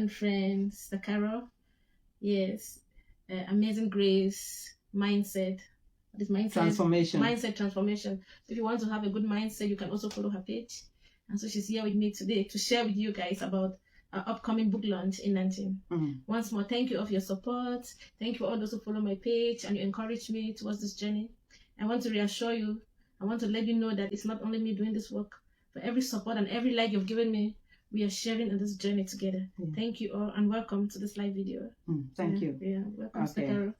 and friend, Sister Carol. Yes, Amazing Grace, mindset. This mindset transformation. Mindset transformation. So if you want to have a good mindset, you can also follow her page. And so she's here with me today to share with you guys about our upcoming book launch in Nanjing. Once more, thank you for your support. Thank you for all those who follow my page and you encourage me towards this journey. I want to reassure you. I want to let you know that it's not only me doing this work. For every support and every like you've given me, we are sharing in this journey together. Thank you all and welcome to this live video. Thank you. Yeah, welcome, Sister Carol.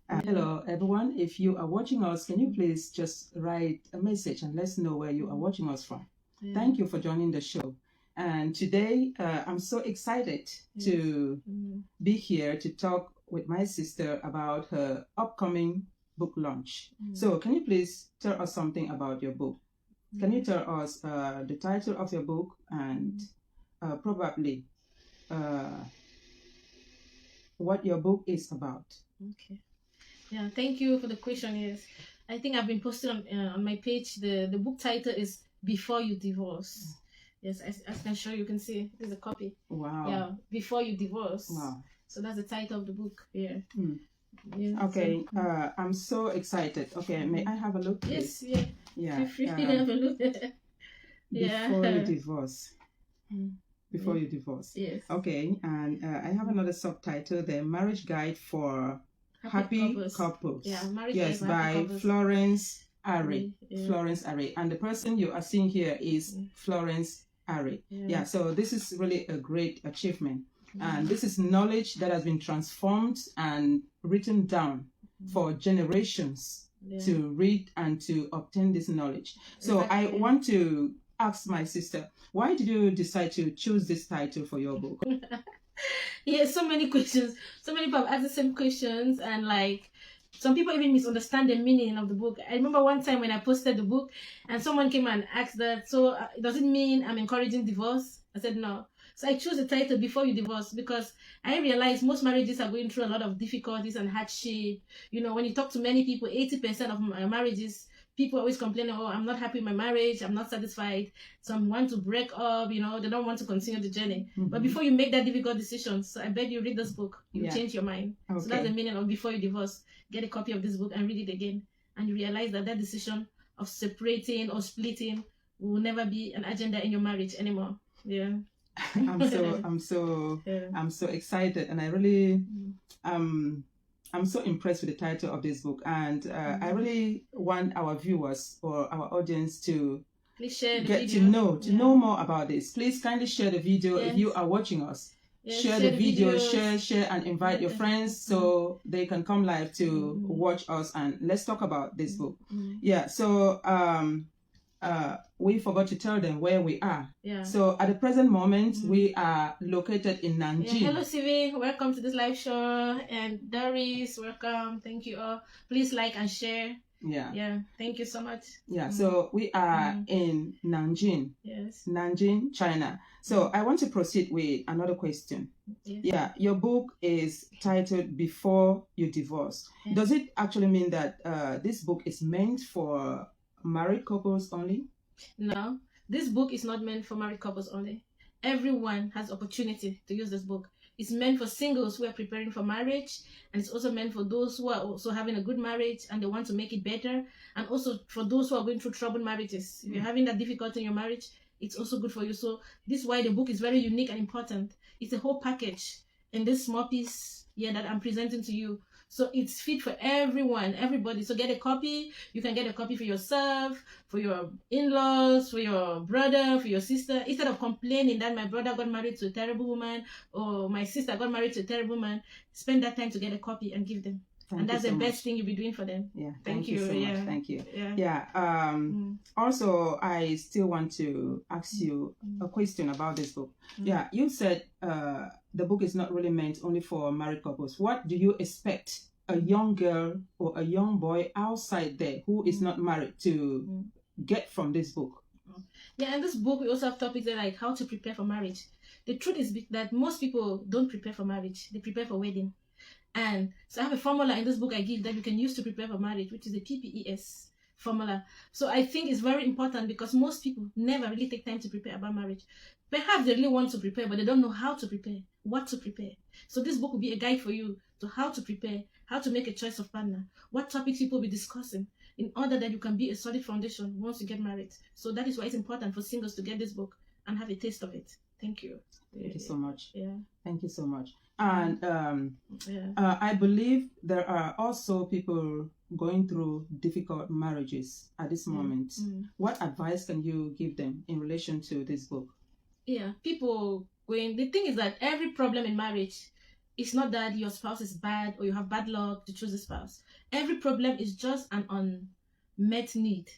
Hello everyone. If you are watching us, can you please just write a message and let us know where you are watching us from. Thank you for joining the show. And today I'm so excited to be here to talk with my sister about her upcoming book launch. So can you please tell us something about your book? Can you tell us the title of your book and probably what your book is about? Okay. Yeah, thank you for the question. Yes, I think I've been posting on my page. The book title is Before You Divorce. Yes, as I can show you can see there's a copy. Wow. Yeah, Before You Divorce. Wow. So that's the title of the book. Yeah. Okay. So, I'm so excited. Okay, may I have a look, please? Yes. Yeah. Feel free to have a look. Before You Divorce. Before You Divorce. Yes. Okay, and I have another subtitle, The Marriage Guide for Happy Couples. Yeah, Marriage Guide for Happy Couples. Florence Arrey. Florence Arrey. And the person you are seeing here is Florence Arrey. Yeah, so this is really a great achievement. And this is knowledge that has been transformed and written down for generations to read and to obtain this knowledge. So I want to ask my sister, why did you decide to choose this title for your book? Yes, so many questions. So many people have asked the same questions, and like some people even misunderstand the meaning of the book. I remember one time when I posted the book and someone came and asked that, so does it mean I'm encouraging divorce? I said no. So I chose the title Before You Divorce because I realized most marriages are going through a lot of difficulties and hardship. You know, when you talk to many people, 80% of marriages, people always complain, oh, I'm not happy with my marriage, I'm not satisfied. Some want to break up, you know, they don't want to continue the journey. But before you make that difficult decision, so I beg you read this book, you change your mind. So that's the meaning of Before You Divorce. Get a copy of this book and read it again. And you realize that that decision of separating or splitting will never be an agenda in your marriage anymore. Yeah. I'm so excited, and I really I'm so impressed with the title of this book, and I really want our viewers or our audience to get to know more about this. Please kindly share the video if you are watching us. Share the video, share and invite your friends so they can come live to watch us, and let's talk about this book. Yeah, so we forgot to tell them where we are. So at the present moment, we are located in Nanjing. Hello, Sivi. Welcome to this live show. And Doris, welcome. Thank you all. Please like and share. Thank you so much. So we are in Nanjing. Nanjing, China. So I want to proceed with another question. Your book is titled Before You Divorce. Does it actually mean that this book is meant for married couples only? No, this book is not meant for married couples only. Everyone has opportunity to use this book. It's meant for singles who are preparing for marriage, and it's also meant for those who are also having a good marriage and they want to make it better, and also for those who are going through troubled marriages. If you're having that difficulty in your marriage, it's also good for you. So this is why the book is very unique and important. It's a whole package in this small piece that I'm presenting to you. So it's fit for everyone, everybody. So get a copy. You can get a copy for yourself, for your in-laws, for your brother, for your sister. Instead of complaining that my brother got married to a terrible woman or my sister got married to a terrible man, spend that time to get a copy and give them. And that's the best thing you'll be doing for them. Thank you so much. Thank you. Also, I still want to ask you a question about this book. You said the book is not really meant only for married couples. What do you expect a young girl or a young boy outside there who is not married to get from this book? In this book we also have topics like how to prepare for marriage. The truth is that most people don't prepare for marriage. They prepare for wedding. And so I have a formula in this book I give that you can use to prepare for marriage, which is the PPES formula. So I think it's very important because most people never really take time to prepare about marriage. Perhaps they really want to prepare, but they don't know how to prepare, what to prepare. So this book will be a guide for you to how to prepare, how to make a choice of partner, what topics people will be discussing, in order that you can be a solid foundation once you get married. So that is why it's important for singles to get this book and have a taste of it. Thank you. Thank you so much. Yeah. Thank you so much. And I believe there are also people going through difficult marriages at this moment. What advice can you give them in relation to this book? Yeah, people going. The thing is that every problem in marriage, it's not that your spouse is bad or you have bad luck to choose a spouse. Every problem is just an unmet need.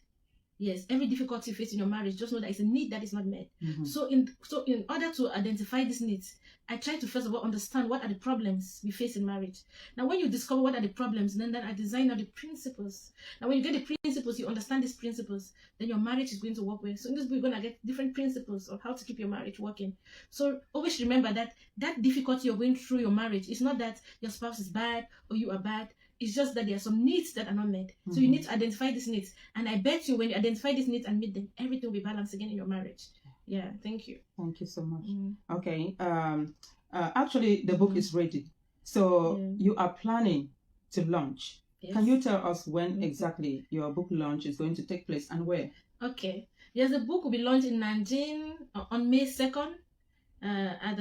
Yes, every difficulty you face in your marriage, just know that it's a need that is not met. So in order to identify these needs, I try to first of all understand what are the problems we face in marriage. Now, when you discover what are the problems, then I design out the principles. Now, when you get the principles, you understand these principles, then your marriage is going to work well. So in this book, you're going to get different principles of how to keep your marriage working. So always remember that difficulty you're going through your marriage is not that your spouse is bad or you are bad. It's just that there are some needs that are not met. So you need to identify these needs. And I bet you when you identify these needs and meet them, everything will be balanced again in your marriage. Yeah, thank you. Thank you so much. Okay. Actually, the book is ready. So you are planning to launch. Yes. Can you tell us when exactly your book launch is going to take place and where? Okay. Yes, the book will be launched in Nanjing on May 2nd at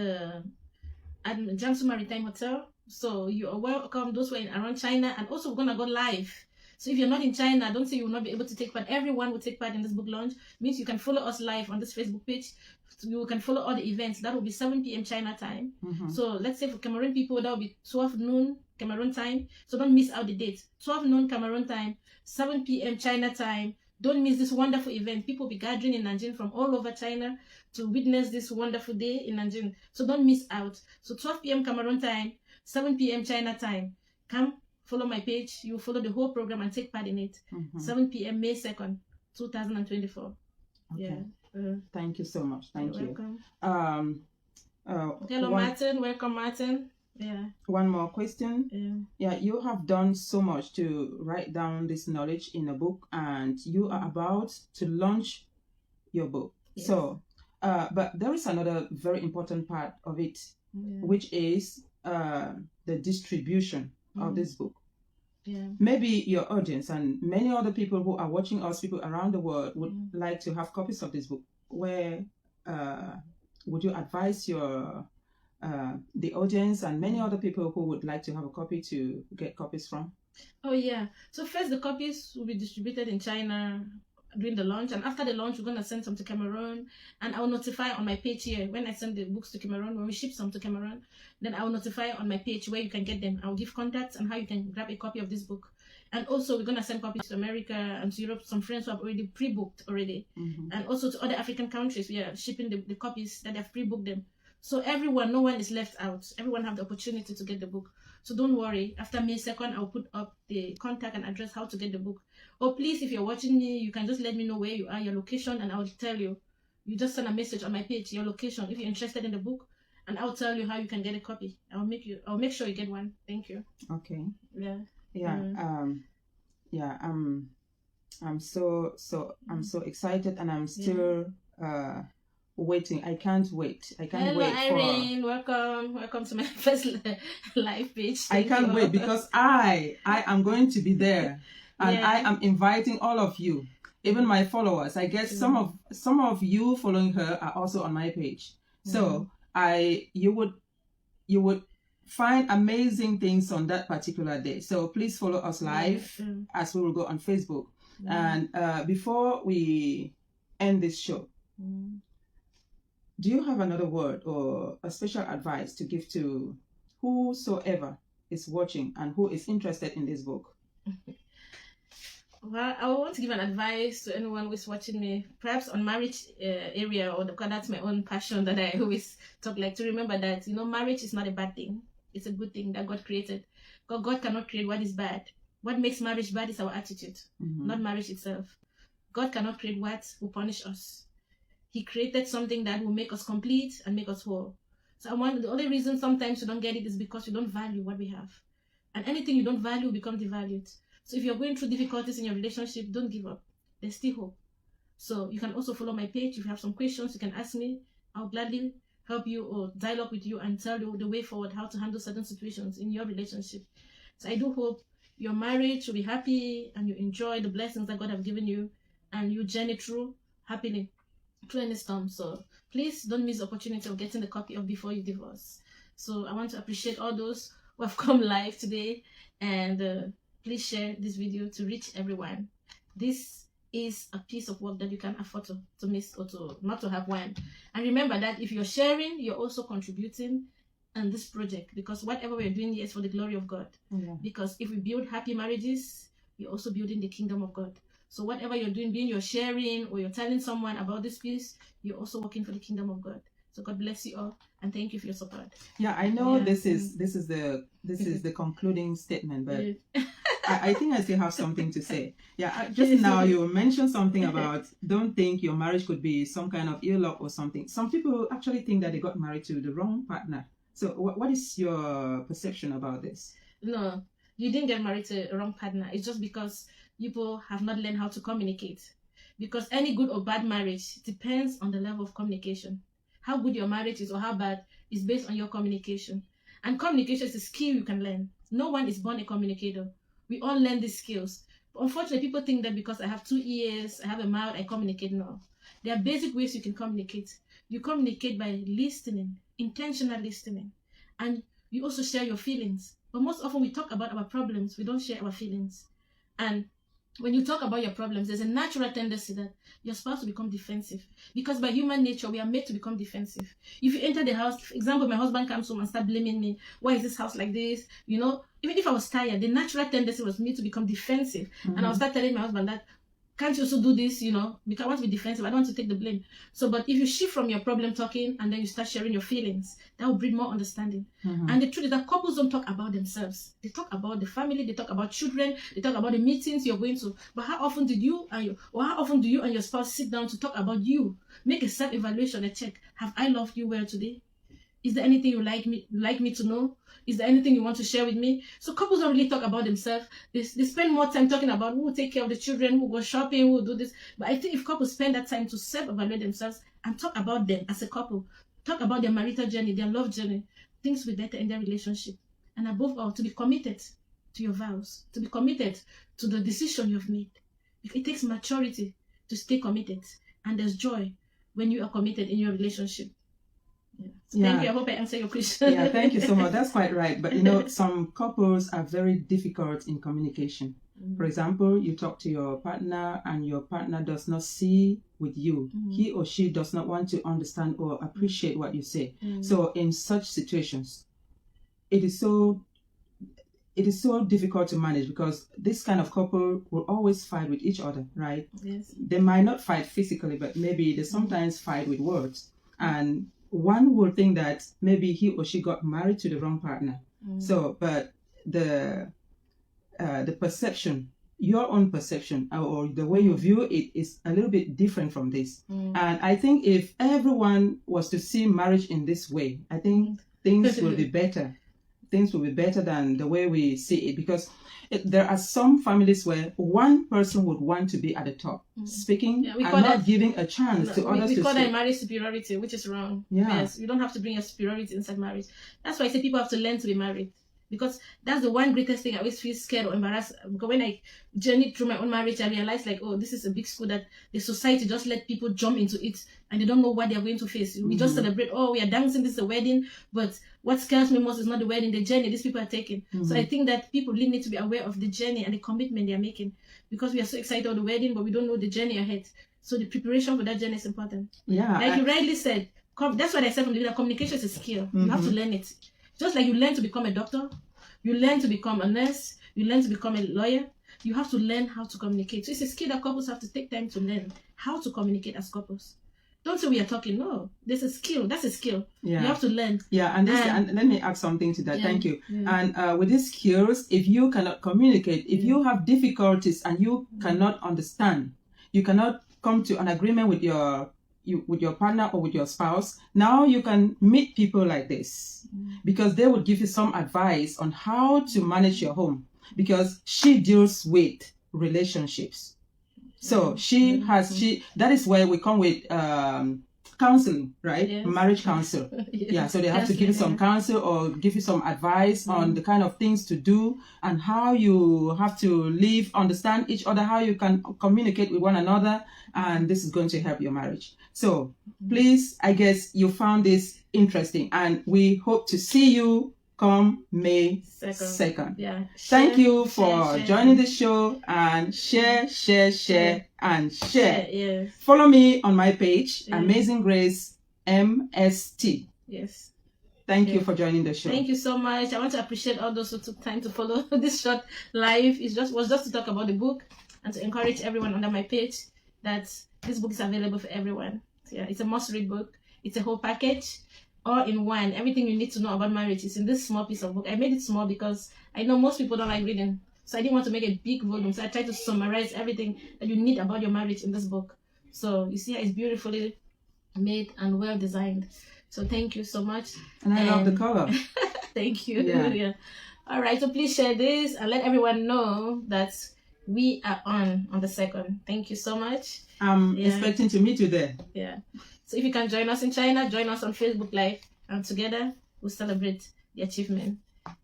Jiangsu Maritime Hotel. So you are welcome, those who are around China, and also we're going to go live. So if you're not in China, don't say you will not be able to take part. Everyone will take part in this book launch. Means you can follow us live on this Facebook page. So you can follow all the events. That will be 7 p.m. China time. So let's say for Cameroon people, that will be 12 noon Cameroon time. So don't miss out the date. 12 noon Cameroon time, 7 p.m. China time. Don't miss this wonderful event. People will be gathering in Nanjing from all over China to witness this wonderful day in Nanjing. So don't miss out. So 12 p.m. Cameroon time, 7 p.m. China time. Come follow my page. You follow the whole program and take part in it. 7 p.m. May 2nd, 2024. Okay. Yeah. Thank you so much. Thank you. Welcome. Hello, Martin. Welcome, Martin. Yeah. One more question. Yeah, you have done so much to write down this knowledge in a book, and you are about to launch your book. Yes. So, but there is another very important part of it, which is the distribution of this book. Maybe your audience and many other people who are watching us, people around the world, would like to have copies of this book. Where would you advise your the audience and many other people who would like to have a copy to get copies from? Oh yeah. So first, the copies will be distributed in China during the launch, and after the launch we're going to send some to Cameroon, and I will notify on my page here when I send the books to Cameroon. When we ship some to Cameroon, then I will notify on my page where you can get them. I will give contacts and how you can grab a copy of this book. And also we're going to send copies to America and to Europe. Some friends who have already pre-booked already, and also to other African countries. We are shipping the copies that have pre-booked them. So everyone, no one is left out. Everyone have the opportunity to get the book. So don't worry. After May 2nd, I'll put up the contact and address how to get the book. Or please, if you're watching me, you can just let me know where you are, your location, and I'll tell you. You just send a message on my page, your location, if you're interested in the book, and I'll tell you how you can get a copy. I'll make sure you get one. Thank you. Okay. Yeah. Yeah. I'm so excited, and I'm still waiting. I can't wait. Hello, wait. Irene. Welcome to my first live page. I can't wait because I am going to be there, and I am inviting all of you, even my followers. I guess some of you following her are also on my page. So you would find amazing things on that particular day. So please follow us live as we will go on Facebook. And before we end this show, do you have another word or a special advice to give to whosoever is watching and who is interested in this book? Well, I want to give an advice to anyone who is watching me, perhaps on marriage area, or because that's my own passion that I always talk like, to remember that, marriage is not a bad thing. It's a good thing that God created. God cannot create what is bad. What makes marriage bad is our attitude, not marriage itself. God cannot create what will punish us. He created something that will make us complete and make us whole. So the only reason sometimes you don't get it is because you don't value what we have. And anything you don't value will become devalued. So if you're going through difficulties in your relationship, don't give up. There's still hope. So you can also follow my page. If you have some questions, you can ask me. I'll gladly help you or dialogue with you and tell you the way forward, how to handle certain situations in your relationship. So I do hope your marriage will be happy and you enjoy the blessings that God have given you and you journey through happily through any storm. So please don't miss the opportunity of getting the copy of Before You Divorce. So I want to appreciate all those who have come live today, and please share this video to reach everyone. This is a piece of work that you can afford to miss or to not to have one. And remember that if you're sharing, you're also contributing in this project, because whatever we're doing here is for the glory of God. Yeah. Because if we build happy marriages, we're also building the kingdom of God. So whatever you're doing, being you're sharing or you're telling someone about this piece, you're also working for the kingdom of God. So God bless you all, and thank you for your support. Yeah, I know this is the concluding statement, but I think I still have something to say. Yeah, just now you mentioned something about don't think your marriage could be some kind of ill luck or something. Some people actually think that they got married to the wrong partner. So what is your perception about this? No, you didn't get married to a wrong partner. It's just because people have not learned how to communicate. Because any good or bad marriage depends on the level of communication. How good your marriage is or how bad is based on your communication. And communication is a skill you can learn. No one is born a communicator. We all learn these skills. But unfortunately, people think that because I have 2 ears, I have a mouth, I communicate. No. There are basic ways you can communicate. You communicate by listening, intentional listening. And you also share your feelings. But most often we talk about our problems, we don't share our feelings. And when you talk about your problems, there's a natural tendency that your spouse will become defensive. Because by human nature, we are made to become defensive. If you enter the house, for example, my husband comes home and start blaming me. Why is this house like this? You know, even if I was tired, the natural tendency was me to become defensive. Mm-hmm. And I'll start telling my husband that, can't you also do this, you know, because I want to be defensive. I don't want to take the blame. So, but if you shift from your problem talking and then you start sharing your feelings, that will bring more understanding. Mm-hmm. And the truth is that couples don't talk about themselves. They talk about the family, they talk about children, they talk about the meetings you're going to. But how often do you and your spouse sit down to talk about you? Make a self-evaluation, a check. Have I loved you well today? Is there anything you like me to know? Is there anything you want to share with me? So couples don't really talk about themselves. They spend more time talking about who will take care of the children, who will go shopping, who will do this. But I think if couples spend that time to self-evaluate themselves and talk about them as a couple, talk about their marital journey, their love journey, things will be better in their relationship. And above all, to be committed to your vows, to be committed to the decision you've made. It takes maturity to stay committed. And there's joy when you are committed in your relationship. Yeah. So thank you. I hope I answered your question. Yeah, thank you so much. That's quite right. But you know, some couples are very difficult in communication. Mm-hmm. For example, you talk to your partner and your partner does not see with you. Mm-hmm. He or she does not want to understand or appreciate what you say. Mm-hmm. So in such situations, it is so difficult to manage, because this kind of couple will always fight with each other, right? Yes. They might not fight physically, but maybe they sometimes fight with words. And one will think that maybe he or she got married to the wrong partner. Mm. So, but the perception, your own perception or the way you view it is a little bit different from this. Mm. And I think if everyone was to see marriage in this way, I think things will be better. Things will be better than the way we see it, because there are some families where one person would want to be at the top, speaking and not giving a chance to others to speak. We call that marriage superiority, which is wrong. Yeah. Yes, you don't have to bring your superiority inside marriage. That's why I say people have to learn to be married. Because that's the one greatest thing I always feel scared or embarrassed. Because when I journeyed through my own marriage, I realized like, oh, this is a big school that the society just let people jump into it and they don't know what they're going to face. We just celebrate, oh, we are dancing, this is a wedding. But what scares me most is not the wedding, the journey these people are taking. So I think that people really need to be aware of the journey and the commitment they're making. Because we are so excited about the wedding, but we don't know the journey ahead. So the preparation for that journey is important. Yeah. Like you rightly said, that's what I said from the beginning, communication is a skill. You have to learn it. Just like you learn to become a doctor, you learn to become a nurse, you learn to become a lawyer, you have to learn how to communicate. So it's a skill that couples have to take time to learn how to communicate as couples. Don't say we are talking. No, there's a skill. That's a skill. Yeah. You have to learn. Yeah, and let me add something to that. Yeah, thank you. Yeah. And with these skills, if you cannot communicate, if you have difficulties and you cannot understand, you cannot come to an agreement with your partner or with your spouse, now you can meet people like this, because they would give you some advice on how to manage your home, because she deals with relationships. So that is where we come with counseling, right? Yes. Marriage counsel. Yes. Yeah, so they have to give you some counsel or give you some advice on the kind of things to do and how you have to live, understand each other, how you can communicate with one another, and this is going to help your marriage. So please, I guess you found this interesting, and we hope to see you come May 2nd. Yeah. Thank you for joining the show, and share, and share. Yes. Follow me on my page, Amazing Grace MST. Yes. Thank you for joining the show. Thank you so much. I want to appreciate all those who took time to follow this short live. Was just to talk about the book and to encourage everyone under my page that this book is available for everyone. So yeah, it's a must-read book. It's a whole package, all in one. Everything you need to know about marriage is in this small piece of book. I made it small because I know most people don't like reading, so I didn't want to make a big volume. So I tried to summarize everything that you need about your marriage in this book. So you see, it's beautifully made and well designed. So thank you so much. And I love the color. Thank you. Yeah. All right. So please share this and let everyone know that we are on the 2nd. Thank you so much. I'm expecting to meet you there. Yeah. So if you can join us in China, join us on Facebook Live, and together we'll celebrate the achievement.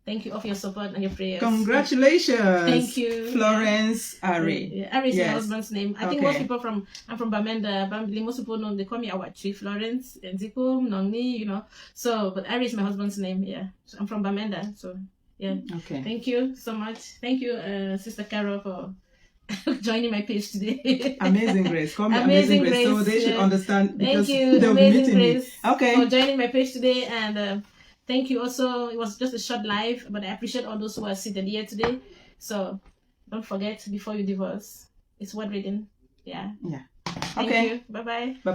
Thank you all for your support and your prayers. Congratulations. Thank you. Florence Arrey. Yeah, Arrey is my husband's name. I think most people I'm from Bamenda, Bambili. Most people know, they call me Awachi, Florence, Nzikum, Nongni, you know. So, but Arrey is my husband's name. Yeah. So I'm from Bamenda. So, yeah. Okay. Thank you so much. Thank you, Sister Carol, for joining my page today. Amazing Grace. Call me Amazing Grace. So they should understand. Thank you, Amazing Grace, me. for joining my page today. And thank you also. It was just a short live, but I appreciate all those who are seated here today. So don't forget, before you divorce, it's worth reading. Yeah. Yeah. Thank you. Bye-bye. Bye-bye.